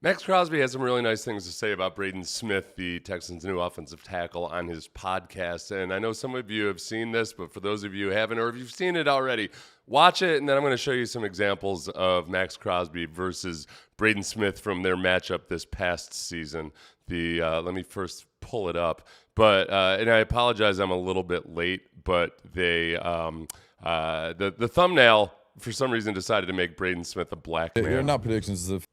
Maxx Crosby has some really nice things to say about Braden Smith, the Texans' new offensive tackle, on his podcast. And I know some of you have seen this, but for those of you who haven't, or if you've seen it already, watch it, and then I'm going to show you some examples of Maxx Crosby versus Braden Smith from their matchup this past season. Let me first pull it up. But and I apologize, I'm a little bit late, but the thumbnail for some reason decided to make Braden Smith a black man. They're not predictions of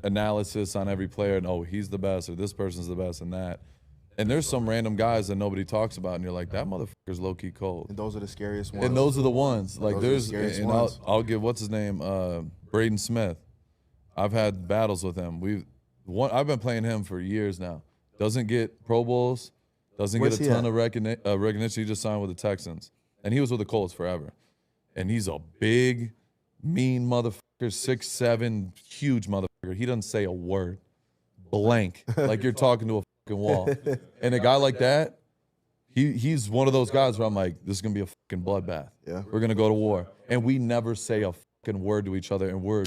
analysis on every player and, oh, he's the best or this person's the best and that. And there's some random guys that nobody talks about, and you're like, that motherfucker's low-key cold. And those are the scariest ones. And those are the ones. Like, those there's, and I'll give, what's his name, Braden Smith. I've had battles with him. I've been playing him for years now. Doesn't get Pro Bowls, doesn't get a ton of recognition. He just signed with the Texans. And he was with the Colts forever. And he's a big, mean motherfucker, 6'7", huge motherfucker. He doesn't say a word. Blank. Like you're talking to a fucking wall. And a guy like that, he's one of those guys where I'm like, this is going to be a fucking bloodbath. Yeah. We're going to go to war. And we never say a fucking word to each other, and we're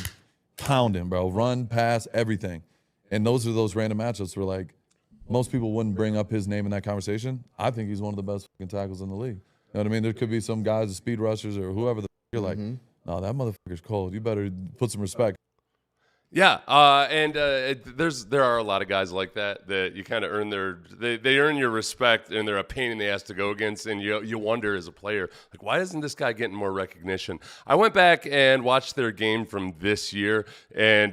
pounding, bro. Run, pass, everything. And those are those random matchups where, like, most people wouldn't bring up his name in that conversation. I think he's one of the best fucking tackles in the league. You know what I mean? There could be some guys, the speed rushers or whoever the you're like, no, that motherfucker's cold. You better put some respect. Yeah, and there are a lot of guys like that you kind of earn they earn your respect, and they're a pain in the ass to go against, and you wonder as a player, like, why isn't this guy getting more recognition? I went back and watched their game from this year, and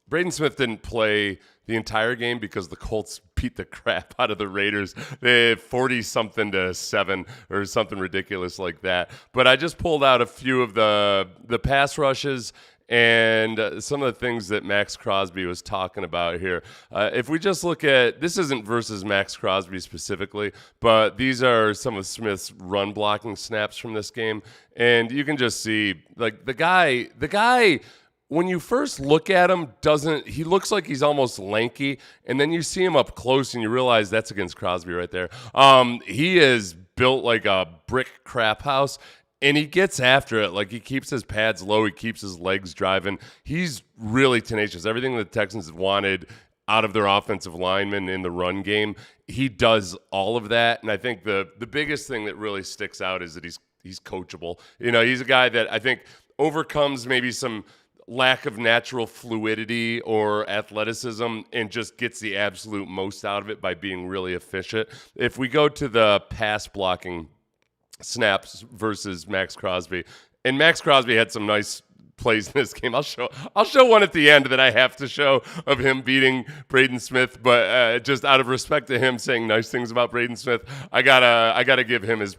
Braden Smith didn't play the entire game because the Colts beat the crap out of the Raiders. They had 40-something to 7 or something ridiculous like that. But I just pulled out a few of the pass rushes and some of the things that Maxx Crosby was talking about here. If we just look at, this isn't versus Maxx Crosby specifically, but these are some of Smith's run blocking snaps from this game. And you can just see, like, the guy, when you first look at him, he looks like he's almost lanky, and then you see him up close and you realize that's against Crosby right there. He is built like a brick crap house, and he gets after it. Like, he keeps his pads low, he keeps his legs driving. He's really tenacious. Everything the Texans have wanted out of their offensive linemen in the run game, he does all of that. And I think the biggest thing that really sticks out is that he's coachable. You know, he's a guy that I think overcomes maybe some lack of natural fluidity or athleticism and just gets the absolute most out of it by being really efficient. If we go to the pass blocking snaps versus Maxx Crosby, and Maxx Crosby had some nice plays in this game. I'll show one at the end that I have to show of him beating Braden Smith, but just out of respect to him saying nice things about Braden Smith, I gotta give him his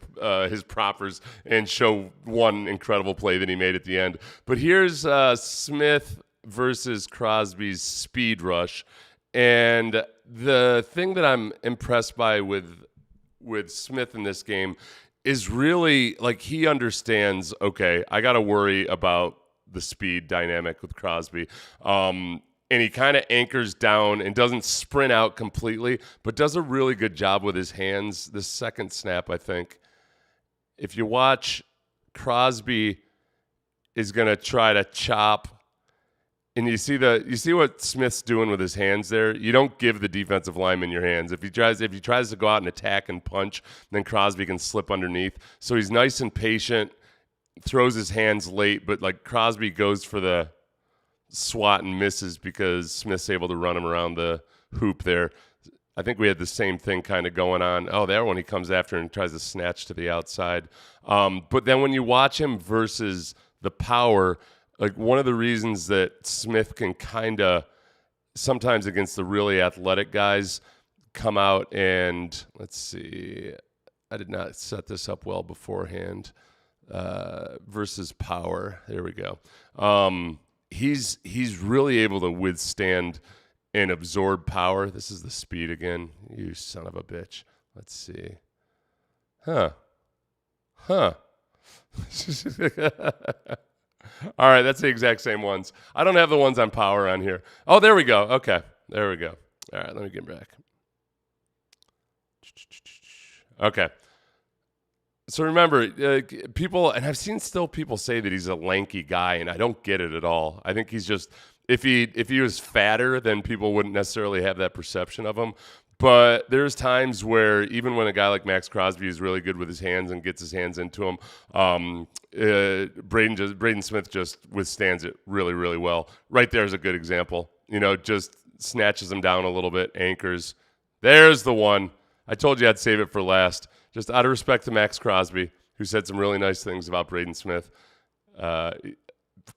propers and show one incredible play that he made at the end. But here's Smith versus Crosby's speed rush, and the thing that I'm impressed by with Smith in this game is really, like, he understands, okay, I got to worry about the speed dynamic with Crosby. And he kind of anchors down and doesn't sprint out completely, but does a really good job with his hands. The second snap, I think, if you watch, Crosby is going to try to chop, and you see what Smith's doing with his hands there. You don't give the defensive lineman your hands. If he tries to go out and attack and punch, then Crosby can slip underneath. So he's nice and patient, throws his hands late, but, like, Crosby goes for the swat and misses because Smith's able to run him around the hoop there. I think we had the same thing kind of going on. Oh, there when he comes after and tries to snatch to the outside. But then when you watch him versus the power, like, one of the reasons that Smith can kind of sometimes against the really athletic guys come out and, let's see, I did not set this up well beforehand, versus power. There we go. He's really able to withstand and absorb power. This is the speed again. You son of a bitch. Let's see. Huh. All right, that's the exact same ones. I don't have the ones on power on here. Oh, there we go. Okay, there we go. All right, let me get back. Okay. So remember, people, and I've seen still people say that he's a lanky guy, and I don't get it at all. I think he's just If he was fatter, then people wouldn't necessarily have that perception of him. But there's times where even when a guy like Maxx Crosby is really good with his hands and gets his hands into him, Braden Smith just withstands it really, really well. Right there is a good example. Just snatches him down a little bit, anchors. There's the one. I told you I'd save it for last. Just out of respect to Maxx Crosby, who said some really nice things about Braden Smith.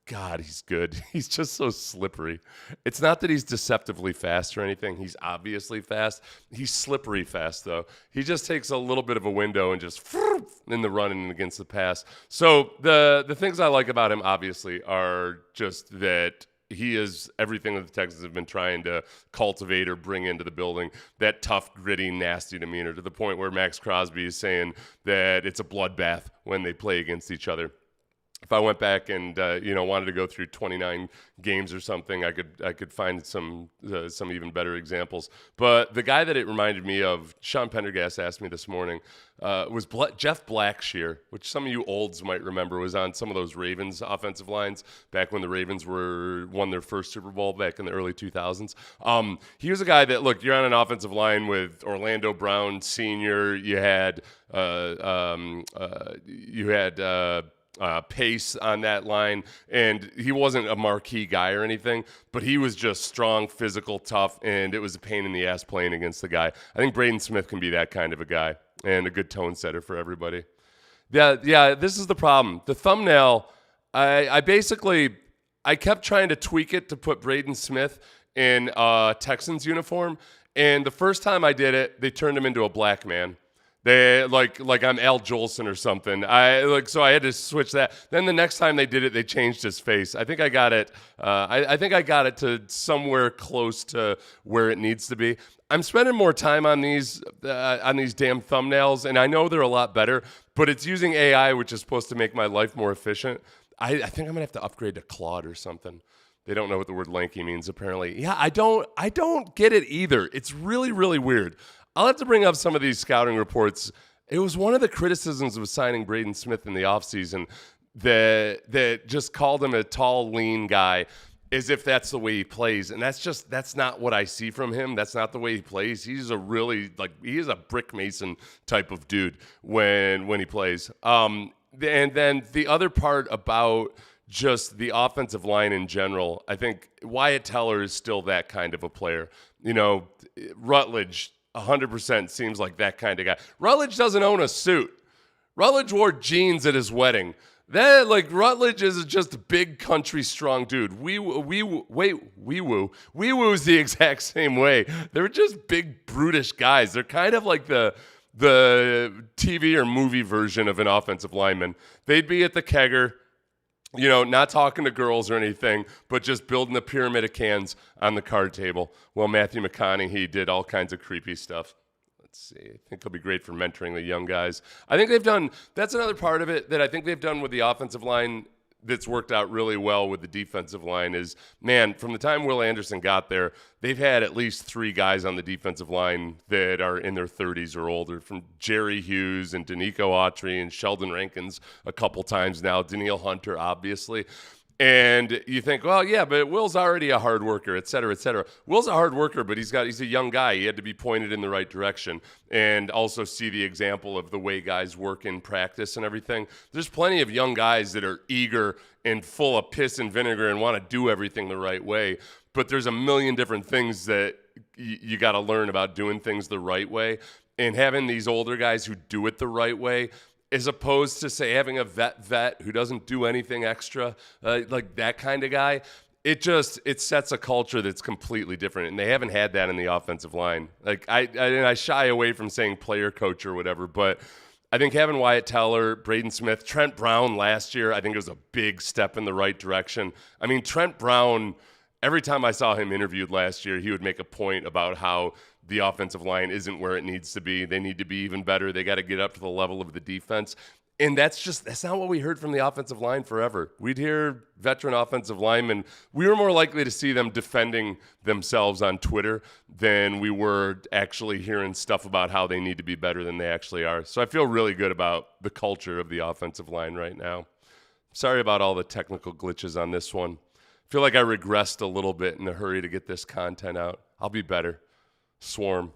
God, he's good. He's just so slippery. It's not that he's deceptively fast or anything. He's obviously fast. He's slippery fast, though. He just takes a little bit of a window and just in the run and against the pass. So the things I like about him, obviously, are just that he is everything that the Texans have been trying to cultivate or bring into the building, that tough, gritty, nasty demeanor, to the point where Maxx Crosby is saying that it's a bloodbath when they play against each other. If I went back and wanted to go through 29 games or something, I could find some even better examples. But the guy that it reminded me of, Sean Pendergast asked me this morning, was Jeff Blackshear, which some of you olds might remember was on some of those Ravens offensive lines back when the Ravens won their first Super Bowl back in the early 2000s. He was a guy that, look, you're on an offensive line with Orlando Brown Sr. You had Pace on that line, and he wasn't a marquee guy or anything, but he was just strong, physical, tough, and it was a pain in the ass playing against the guy. I think Braden Smith can be that kind of a guy and a good tone setter for everybody. Yeah, this is the problem. The thumbnail, I kept trying to tweak it to put Braden Smith in a Texans uniform, and the first time I did it, they turned him into a black man. They like I'm Al Jolson or something. So I had to switch that. Then the next time they did it, they changed his face. I think I got it. I think I got it to somewhere close to where it needs to be. I'm spending more time on these damn thumbnails, and I know they're a lot better. But it's using AI, which is supposed to make my life more efficient. I think I'm gonna have to upgrade to Claude or something. They don't know what the word lanky means, apparently. Yeah, I don't get it either. It's really, really weird. I'll have to bring up some of these scouting reports. It was one of the criticisms of signing Braden Smith in the offseason that just called him a tall, lean guy, as if that's the way he plays. And that's not what I see from him. That's not the way he plays. He's he is a brick mason type of dude when he plays. And then the other part about just the offensive line in general, I think Wyatt Teller is still that kind of a player. Rutledge 100% seems like that kind of guy. Rutledge doesn't own a suit. Rutledge wore jeans at his wedding. Rutledge is just a big country strong dude. Wee Woo's the exact same way. They're just big brutish guys. They're kind of like the TV or movie version of an offensive lineman. They'd be at the kegger, not talking to girls or anything, but just building a pyramid of cans on the card table. Well, Matthew McConaughey did all kinds of creepy stuff. Let's see. I think he'll be great for mentoring the young guys. I think that's another part of it that I think they've done with the offensive line that's worked out really well with the defensive line is, man, from the time Will Anderson got there, they've had at least 3 guys on the defensive line that are in their 30s or older, from Jerry Hughes and Danico Autry and Sheldon Rankins a couple times now, Daniil Hunter, obviously. And you think, well, yeah, but Will's already a hard worker, et cetera, et cetera. Will's a hard worker, but he's a young guy. He had to be pointed in the right direction and also see the example of the way guys work in practice and everything. There's plenty of young guys that are eager and full of piss and vinegar and want to do everything the right way. But there's a million different things that you got to learn about doing things the right way. And having these older guys who do it the right way, as opposed to, say, having a vet who doesn't do anything extra, like that kind of guy, it sets a culture that's completely different, and they haven't had that in the offensive line. I shy away from saying player coach or whatever, but I think having Wyatt Teller, Braden Smith, Trent Brown last year, I think it was a big step in the right direction. I mean, Trent Brown, every time I saw him interviewed last year, he would make a point about how the offensive line isn't where it needs to be. They need to be even better. They got to get up to the level of the defense. And that's not what we heard from the offensive line forever. We'd hear veteran offensive linemen. We were more likely to see them defending themselves on Twitter than we were actually hearing stuff about how they need to be better than they actually are. So I feel really good about the culture of the offensive line right now. Sorry about all the technical glitches on this one. feel like I regressed a little bit in the hurry to get this content out. I'll be better. Swarm.